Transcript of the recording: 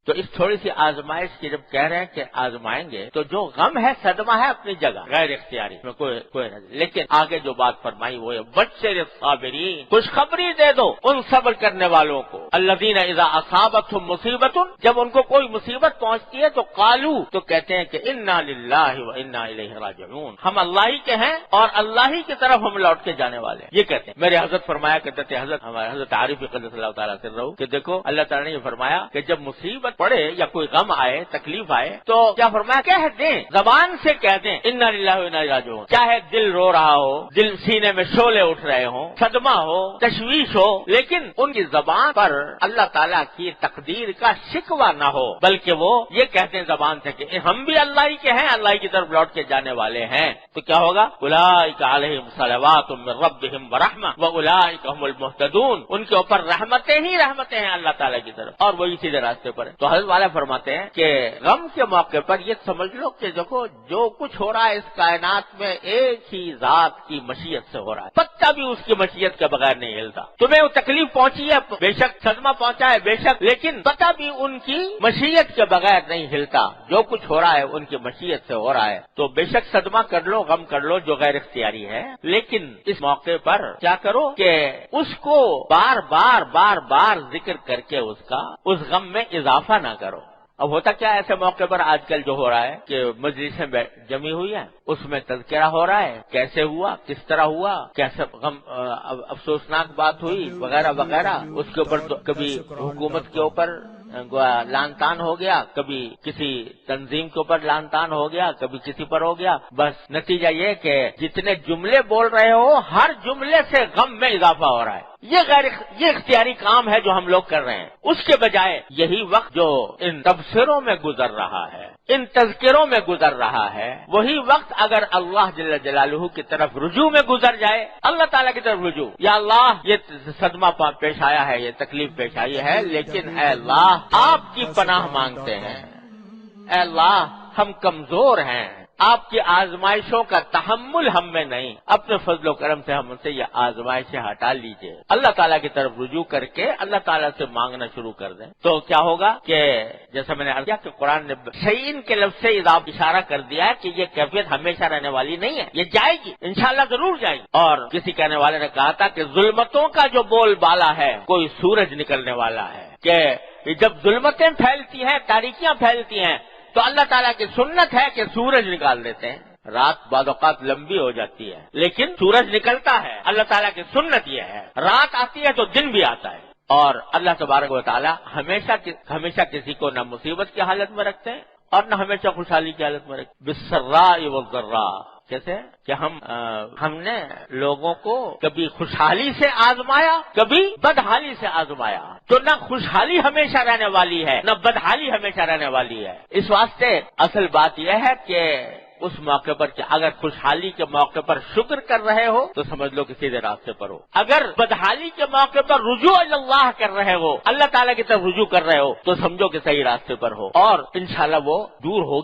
تو اس تھوڑی سی آزمائش کی جب کہہ رہے ہیں کہ آزمائیں گے تو جو غم ہے صدمہ ہے اپنی جگہ غیر اختیاری میں کوئی نہیں، لیکن آگے جو بات فرمائی وہ ہے بشر الصابرین، خوشخبری دے دو ان صبر کرنے والوں کو، الذین اذا اصابتهم مصیبت، جب ان کو کوئی مصیبت پہنچتی ہے تو قالو، تو کہتے ہیں کہ انا للہ و انا الیہ راجعون، ہم اللہ ہی کے ہیں اور اللہ ہی کی طرف ہم لوٹ کے جانے والے ہیں۔ یہ کہتے ہیں، میرے حضرت فرمایا کرتے تھے، حضرت ہمارے حضرت عارف قدس اللہ تعالیٰ سے رہو، کہ دیکھو اللہ تعالیٰ نے یہ فرمایا کہ جب مصیبت پڑے یا کوئی غم آئے، تکلیف آئے، تو کیا فرمایا، کہہ دیں، زبان سے کہہ دیں انا للہ و انا الیہ راجعون، چاہے دل رو رہا ہو، دل سینے میں شعلے اٹھ رہے ہوں، صدمہ ہو، تشویش ہو، لیکن ان کی زبان پر اللہ تعالیٰ کی تقدیر کا شکوہ نہ ہو، بلکہ وہ یہ کہتے ہیں زبان سے کہ ہم بھی اللہ ہی کے ہیں، اللہ ہی کی طرف لوٹ کے جانے والے ہیں۔ تو کیا ہوگا، اولئک علیہم صلوات من ربہم ورحمہ واولئک هم المہتدون، ان کے اوپر رحمتیں ہی رحمتیں ہیں اللہ تعالیٰ کی طرف، اور وہی سیدھے راستے پر ہے۔ تو حضرت والا فرماتے ہیں کہ غم کے موقع پر یہ سمجھ لو کہ دیکھو جو کچھ ہو رہا ہے اس کائنات میں ایک ہی ذات کی مشیت سے ہو رہا ہے، پتا بھی اس کی مشیت کے بغیر نہیں ہلتا۔ تمہیں وہ تکلیف پہنچی ہے، بے شک صدمہ پہنچا ہے، بے شک، لیکن پتا بھی ان کی مشیت کے بغیر نہیں ہلتا، جو کچھ ہو رہا ہے ان کی مشیت سے ہو رہا ہے۔ تو بے شک صدمہ کر لو، غم کر لو جو غیر اختیاری ہے، لیکن اس موقع پر کیا کرو کہ اس کو بار بار ذکر کر کے اس غم میں اضافہ نہ کرو۔ اب ہوتا کیا ایسے موقع پر آج کل جو ہو رہا ہے کہ مجلسیں جمی ہوئی ہیں، اس میں تذکرہ ہو رہا ہے، کیسے ہوا، کس طرح ہوا، کیسے غم افسوسناک بات ہوئی وغیرہ وغیرہ، اس کے اوپر کبھی حکومت کے اوپر لان تان ہو گیا، کبھی کسی تنظیم کے اوپر لان تان ہو گیا، کبھی کسی پر ہو گیا، بس نتیجہ یہ کہ جتنے جملے بول رہے ہو ہر جملے سے غم میں اضافہ ہو رہا ہے۔ یہ اختیاری کام ہے جو ہم لوگ کر رہے ہیں، اس کے بجائے یہی وقت جو ان تبصروں میں گزر رہا ہے، ان تذکروں میں گزر رہا ہے، وہی وقت اگر اللہ جل جلالہ کی طرف رجوع میں گزر جائے، اللہ تعالیٰ کی طرف رجوع، یا اللہ یہ صدمہ پیش آیا ہے، یہ تکلیف پیش آئی ہے، لیکن اے اللہ آپ کی پناہ مانگتے ہیں، اے اللہ ہم کمزور ہیں، آپ کی آزمائشوں کا تحمل ہم میں نہیں، اپنے فضل و کرم سے ہم سے یہ آزمائشیں ہٹا لیجئے، اللہ تعالیٰ کی طرف رجوع کر کے اللہ تعالیٰ سے مانگنا شروع کر دیں۔ تو کیا ہوگا کہ جیسا میں نے عرض کیا کہ قرآن نے شیئن کے لفظ سے اشارہ کر دیا ہے کہ یہ کیفیت ہمیشہ رہنے والی نہیں ہے، یہ جائے گی، انشاءاللہ ضرور جائے گی۔ اور کسی کہنے والے نے کہا تھا کہ ظلمتوں کا جو بول بالا ہے کوئی سورج نکلنے والا ہے، کہ جب ظلمتیں پھیلتی ہیں، تاریکیاں پھیلتی ہیں، تو اللہ تعالیٰ کی سنت ہے کہ سورج نکال دیتے ہیں۔ رات بعض اوقات لمبی ہو جاتی ہے لیکن سورج نکلتا ہے، اللہ تعالیٰ کی سنت یہ ہے، رات آتی ہے تو دن بھی آتا ہے۔ اور اللہ تبارک و تعالیٰ ہمیشہ کسی کو نہ مصیبت کی حالت میں رکھتے ہیں اور نہ ہمیشہ خوشحالی کی حالت میں رکھتے ہیں۔ بالسراء والضراء، کیسے کہ ہم نے لوگوں کو کبھی خوشحالی سے آزمایا، کبھی بدحالی سے آزمایا، تو نہ خوشحالی ہمیشہ رہنے والی ہے نہ بدحالی ہمیشہ رہنے والی ہے۔ اس واسطے اصل بات یہ ہے کہ اس موقع پر کہ اگر خوشحالی کے موقع پر شکر کر رہے ہو تو سمجھ لو کہ سیدھے راستے پر ہو، اگر بدحالی کے موقع پر رجوع اللہ کر رہے ہو، اللہ تعالیٰ کی طرف رجوع کر رہے ہو، تو سمجھو کہ صحیح راستے پر ہو، اور انشاءاللہ وہ دور ہوگی۔